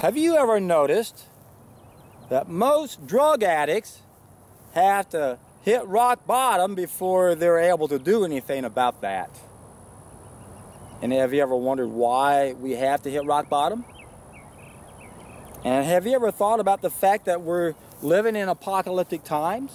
Have you ever noticed that most drug addicts have to hit rock bottom before they're able to do anything about that? And have you ever wondered why we have to hit rock bottom? And have you ever thought about the fact that we're living in apocalyptic times?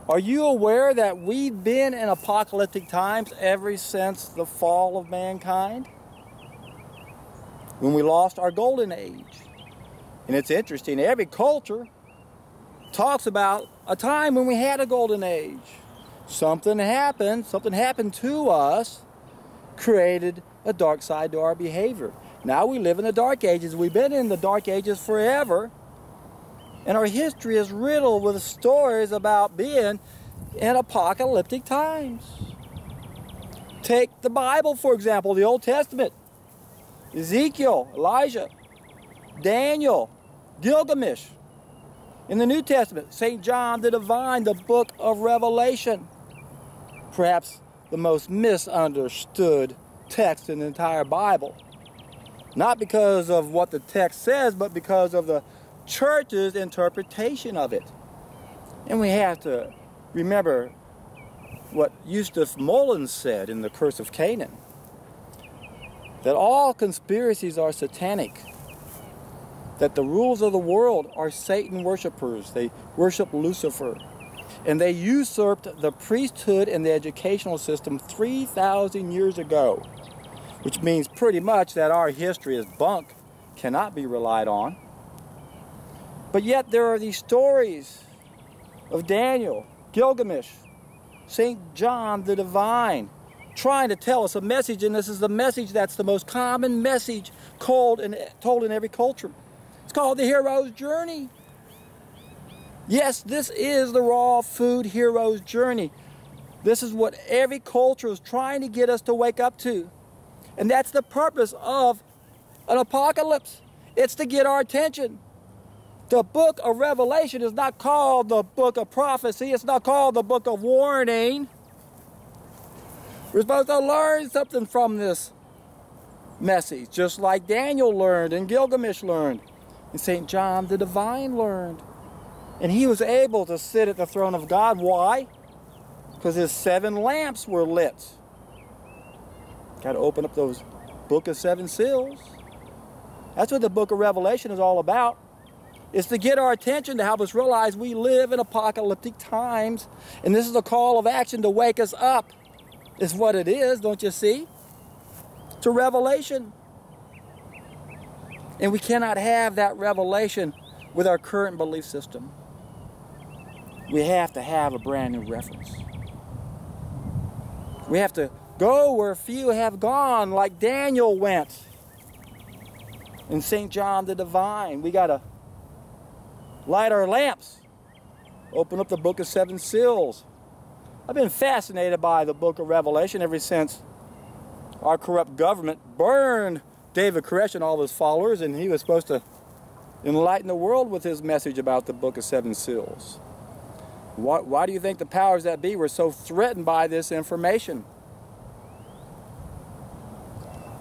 Are you aware that we've been in apocalyptic times ever since the fall of mankind? When we lost our golden age. And it's interesting, every culture talks about a time when we had a golden age. Something happened to us, created a dark side to our behavior. Now we live in the dark ages. We've been in the dark ages forever. And our history is riddled with stories about being in apocalyptic times. Take the Bible, for example, the Old Testament. Ezekiel, Elijah, Daniel, Gilgamesh. In the New Testament, St. John the Divine, the book of Revelation. Perhaps the most misunderstood text in the entire Bible. Not because of what the text says, but because of the church's interpretation of it. And we have to remember what Eustace Mullins said in The Curse of Canaan. That all conspiracies are satanic. That the rulers of the world are Satan worshippers. They worship Lucifer. And they usurped the priesthood and the educational system 3,000 years ago. Which means pretty much that our history is bunk, cannot be relied on. But yet there are these stories of Daniel, Gilgamesh, St. John the Divine, trying to tell us a message, and this is the message that's the most common message told in every culture. It's called the hero's journey. Yes, this is the raw food hero's journey. This is what every culture is trying to get us to wake up to. And that's the purpose of an apocalypse. It's to get our attention. The book of Revelation is not called the book of prophecy. It's not called the book of warning. We're supposed to learn something from this message, just like Daniel learned and Gilgamesh learned and St. John the Divine learned. And he was able to sit at the throne of God. Why? Because his 7 lamps were lit. Got to open up those book of 7 seals. That's what the book of Revelation is all about. It's to get our attention, to help us realize we live in apocalyptic times. And this is a call of action to wake us up. Is what it is, don't you see? To revelation. And we cannot have that revelation with our current belief system. We have to have a brand new reference. We have to go where few have gone, like Daniel went. And St. John the Divine. We got to light our lamps. Open up the book of 7 seals. I've been fascinated by the book of Revelation ever since our corrupt government burned David Koresh and all his followers, and he was supposed to enlighten the world with his message about the book of 7 seals. Why do you think the powers that be were so threatened by this information?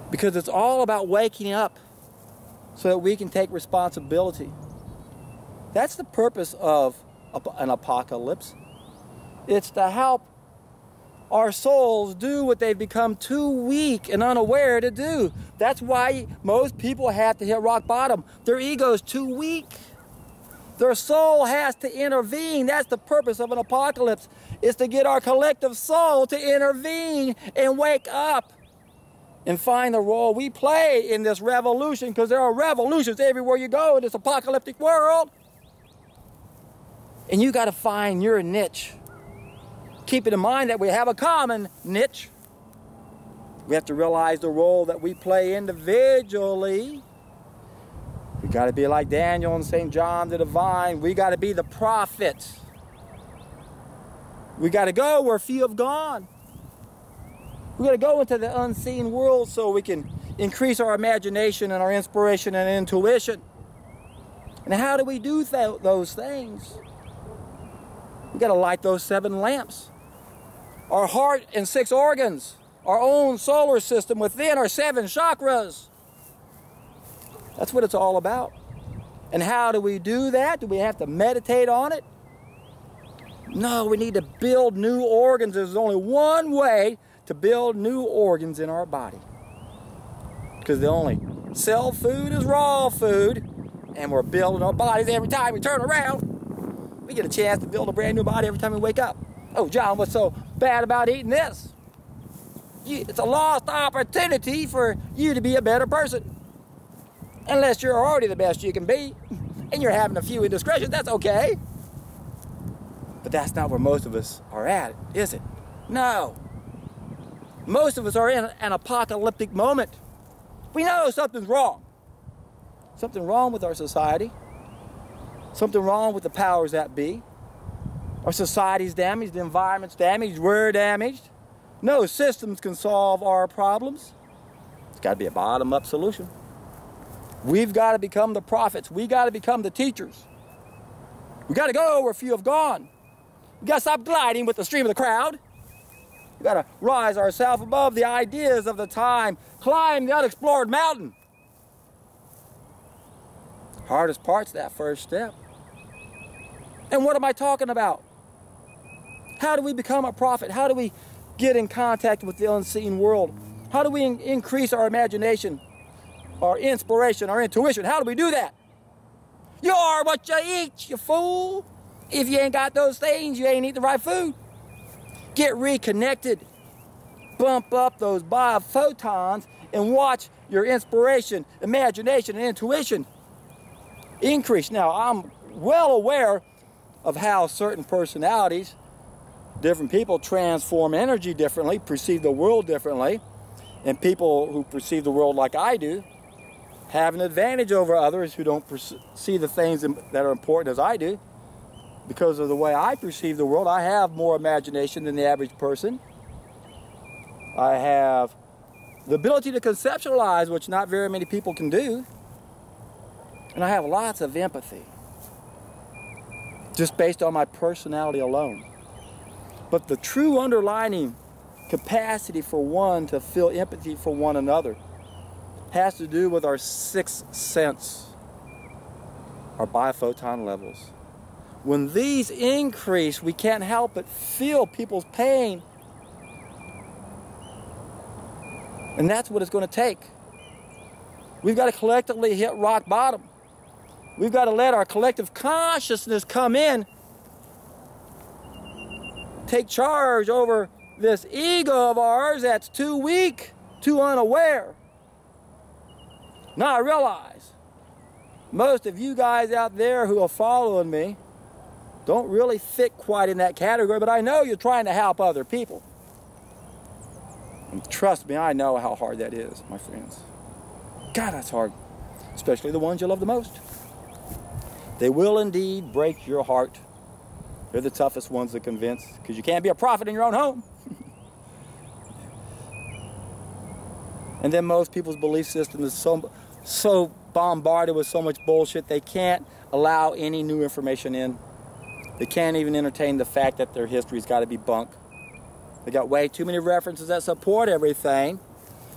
Because it's all about waking up so that we can take responsibility. That's the purpose of an apocalypse. It's to help our souls do what they've become too weak and unaware to do. That's why most people have to hit rock bottom. Their ego's too weak. Their soul has to intervene. That's the purpose of an apocalypse. It's to get our collective soul to intervene and wake up and find the role we play in this revolution, because there are revolutions everywhere you go in this apocalyptic world. And you got to find your niche. Keeping in mind that we have a common niche. We have to realize the role that we play individually. We got to be like Daniel and St. John the Divine. We got to be the prophets. We got to go where few have gone. We got to go into the unseen world so we can increase our imagination and our inspiration and intuition. And how do we do those things? We got to light those 7 lamps. Our heart and 6 organs, our own solar system within our 7 chakras. That's what it's all about. And how do we do that? Do we have to meditate on it? No, we need to build new organs. There's only one way to build new organs in our body. Because the only cell food is raw food, and we're building our bodies every time we turn around. We get a chance to build a brand new body every time we wake up. Oh, John, what's so bad about eating this? It's a lost opportunity for you to be a better person. Unless you're already the best you can be, and you're having a few indiscretions, that's okay. But that's not where most of us are at, is it? No. Most of us are in an apocalyptic moment. We know something's wrong. Something wrong with our society. Something wrong with the powers that be. Our society's damaged, the environment's damaged, we're damaged. No systems can solve our problems. It's got to be a bottom-up solution. We've got to become the prophets. We've got to become the teachers. We've got to go where few have gone. We've got to stop gliding with the stream of the crowd. We've got to rise ourselves above the ideas of the time, climb the unexplored mountain. Hardest part's that first step. And what am I talking about? How do we become a prophet? How do we get in contact with the unseen world? How do we increase our imagination, our inspiration, our intuition? How do we do that? You are what you eat, you fool. If you ain't got those things, you ain't eating the right food. Get reconnected. Bump up those biophotons and watch your inspiration, imagination, and intuition increase. Now, I'm well aware of how certain personalities, different people transform energy differently, perceive the world differently, and people who perceive the world like I do have an advantage over others who don't see the things that are important as I do. Because of the way I perceive the world, I have more imagination than the average person. I have the ability to conceptualize, which not very many people can do. And I have lots of empathy, just based on my personality alone. But the true underlying capacity for one to feel empathy for one another has to do with our sixth sense, our biophoton levels. When these increase, we can't help but feel people's pain. And that's what it's going to take. We've got to collectively hit rock bottom. We've got to let our collective consciousness come in, take charge over this ego of ours that's too weak, too unaware. Now I realize most of you guys out there who are following me don't really fit quite in that category, but I know you're trying to help other people. And trust me, I know how hard that is, my friends. God, that's hard. Especially the ones you love the most. They will indeed break your heart. They're the toughest ones to convince, because you can't be a prophet in your own home. And then most people's belief system is so bombarded with so much bullshit, they can't allow any new information in. They can't even entertain the fact that their history's got to be bunk. They got way too many references that support everything.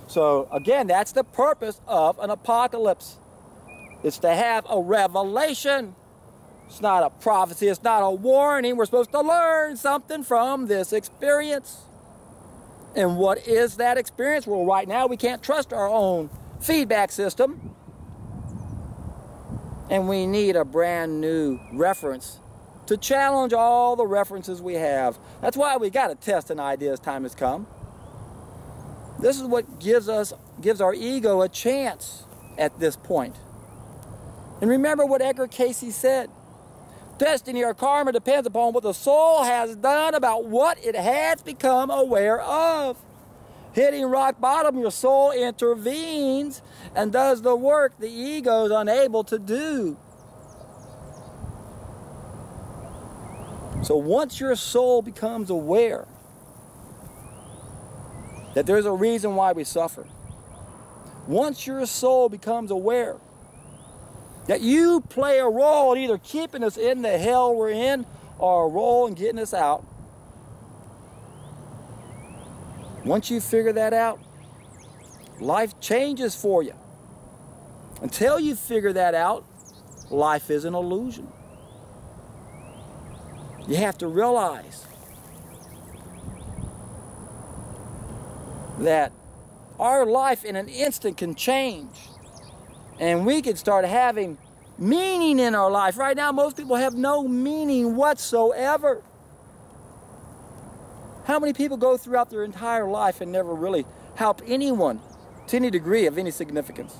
So again, that's the purpose of an apocalypse. It's to have a revelation. It's not a prophecy. It's not a warning. We're supposed to learn something from this experience. And what is that experience? Well, right now we can't trust our own feedback system. And we need a brand new reference to challenge all the references we have. That's why we got to test an idea as time has come. This is what gives our ego a chance at this point. And remember what Edgar Cayce said. Destiny or karma depends upon what the soul has done about what it has become aware of. Hitting rock bottom, your soul intervenes and does the work the ego is unable to do. So once your soul becomes aware that there's a reason why we suffer, once your soul becomes aware that you play a role in either keeping us in the hell we're in or a role in getting us out, once you figure that out, life changes for you. Until you figure that out, life is an illusion. You have to realize that our life in an instant can change. And we can start having meaning in our life. Right now, most people have no meaning whatsoever. How many people go throughout their entire life and never really help anyone to any degree of any significance,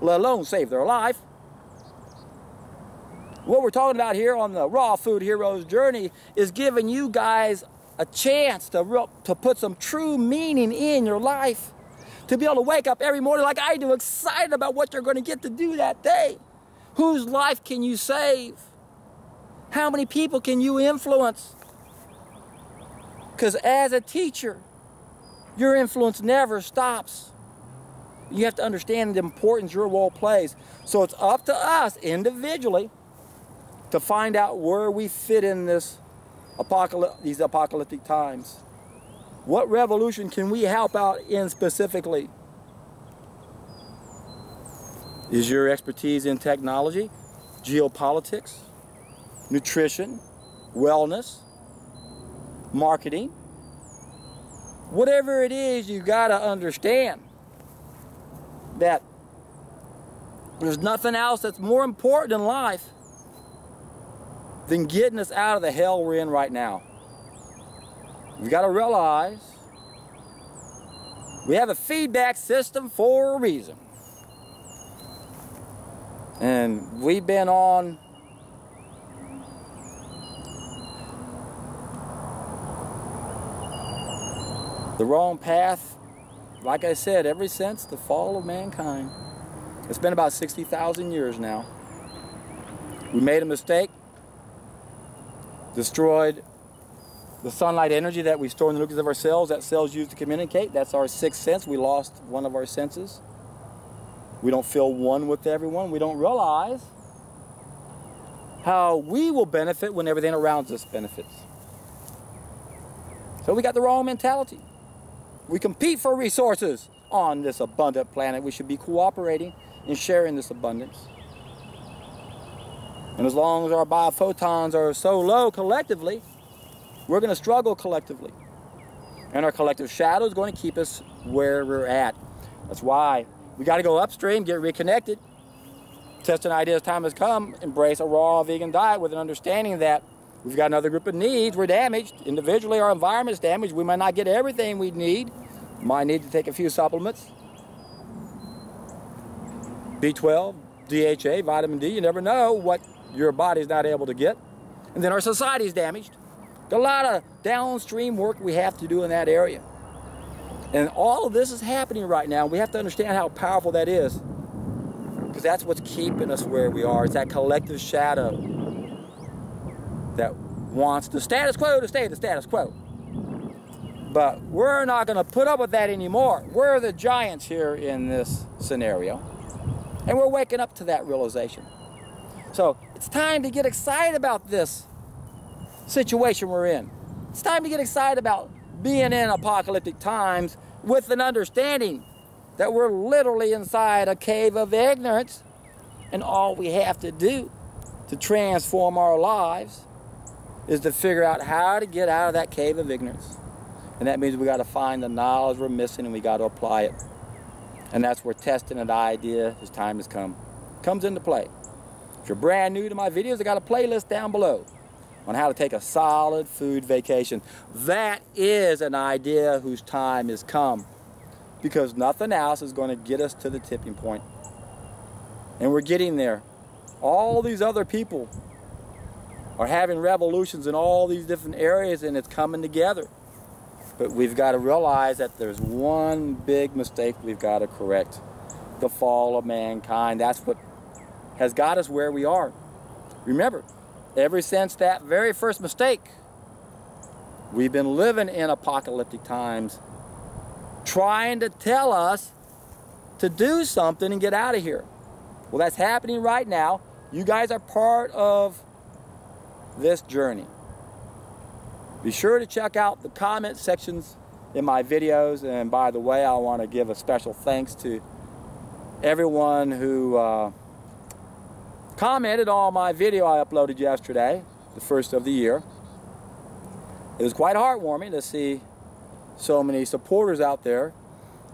let alone save their life? What we're talking about here on the Raw Food Heroes journey is giving you guys a chance to put some true meaning in your life. To be able to wake up every morning like I do, excited about what you're going to get to do that day. Whose life can you save? How many people can you influence? Because as a teacher, your influence never stops. You have to understand the importance your role plays. So it's up to us individually to find out where we fit in these apocalyptic times. What revolution can we help out in specifically? Is your expertise in technology, geopolitics, nutrition, wellness, marketing? Whatever it is, you got to understand that there's nothing else that's more important in life than getting us out of the hell we're in right now. We've got to realize we have a feedback system for a reason. And we've been on the wrong path, like I said, ever since the fall of mankind. It's been about 60,000 years now. We made a mistake, destroyed the sunlight energy that we store in the nucleus of our cells, that cells use to communicate. That's our sixth sense. We lost one of our senses. We don't feel one with everyone. We don't realize how we will benefit when everything around us benefits. So we got the wrong mentality. We compete for resources on this abundant planet. We should be cooperating and sharing this abundance. And as long as our biophotons are so low collectively, we're going to struggle collectively. And our collective shadow is going to keep us where we're at. That's why we got to go upstream, get reconnected, test an idea as time has come, embrace a raw vegan diet with an understanding that we've got another group of needs. We're damaged. Individually, our environment is damaged. We might not get everything we need. Might need to take a few supplements. B12, DHA, vitamin D. You never know what your body's not able to get. And then our society is damaged. There's a lot of downstream work we have to do in that area. And all of this is happening right now. We have to understand how powerful that is. Because that's what's keeping us where we are. It's that collective shadow that wants the status quo to stay the status quo. But we're not going to put up with that anymore. We're the giants here in this scenario. And we're waking up to that realization. So it's time to get excited about this situation we're in. It's time to get excited about being in apocalyptic times with an understanding that we're literally inside a cave of ignorance, and all we have to do to transform our lives is to figure out how to get out of that cave of ignorance. And that means we got to find the knowledge we're missing and we got to apply it. And that's where testing an idea as time has come comes into play. If you're brand new to my videos, I got a playlist down below on how to take a solid food vacation. That is an idea whose time has come, because nothing else is going to get us to the tipping point. And we're getting there. All these other people are having revolutions in all these different areas, and it's coming together. But we've got to realize that there's one big mistake we've got to correct. The fall of mankind. That's what has got us where we are. Remember, ever since that very first mistake, we've been living in apocalyptic times, trying to tell us to do something and get out of here. Well, that's happening right now. You guys are part of this journey. Be sure to check out the comment sections in my videos. And by the way, I want to give a special thanks to everyone who commented on my video I uploaded yesterday, the first of the year. It was quite heartwarming to see so many supporters out there,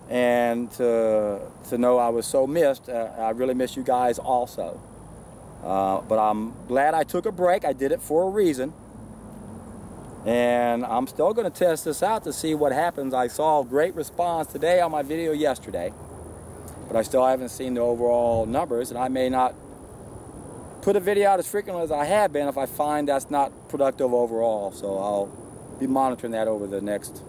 and to know I was so missed. I really miss you guys also. But I'm glad I took a break. I did it for a reason. And I'm still going to test this out to see what happens. I saw a great response today on my video yesterday, but I still haven't seen the overall numbers, and I may not put a video out as frequently as I have been if I find that's not productive overall. So I'll be monitoring that over the next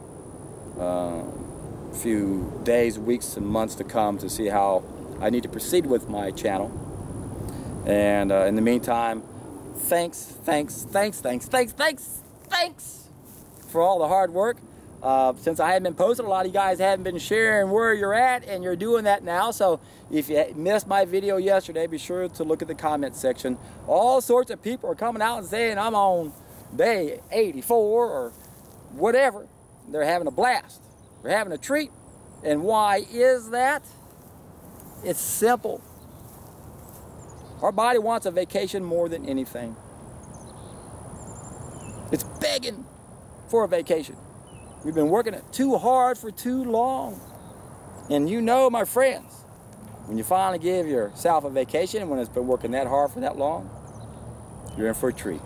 few days, weeks, and months to come to see how I need to proceed with my channel. And in the meantime, thanks for all the hard work. Since I hadn't been posting, a lot of you guys haven't been sharing where you're at, and you're doing that now. So if you missed my video yesterday, be sure to look at the comment section. All sorts of people are coming out and saying I'm on day 84 or whatever. They're having a blast. They're having a treat. And why is that? It's simple. Our body wants a vacation more than anything. It's begging for a vacation. We've been working it too hard for too long. And you know, my friends, when you finally give yourself a vacation, when it's been working that hard for that long, you're in for a treat.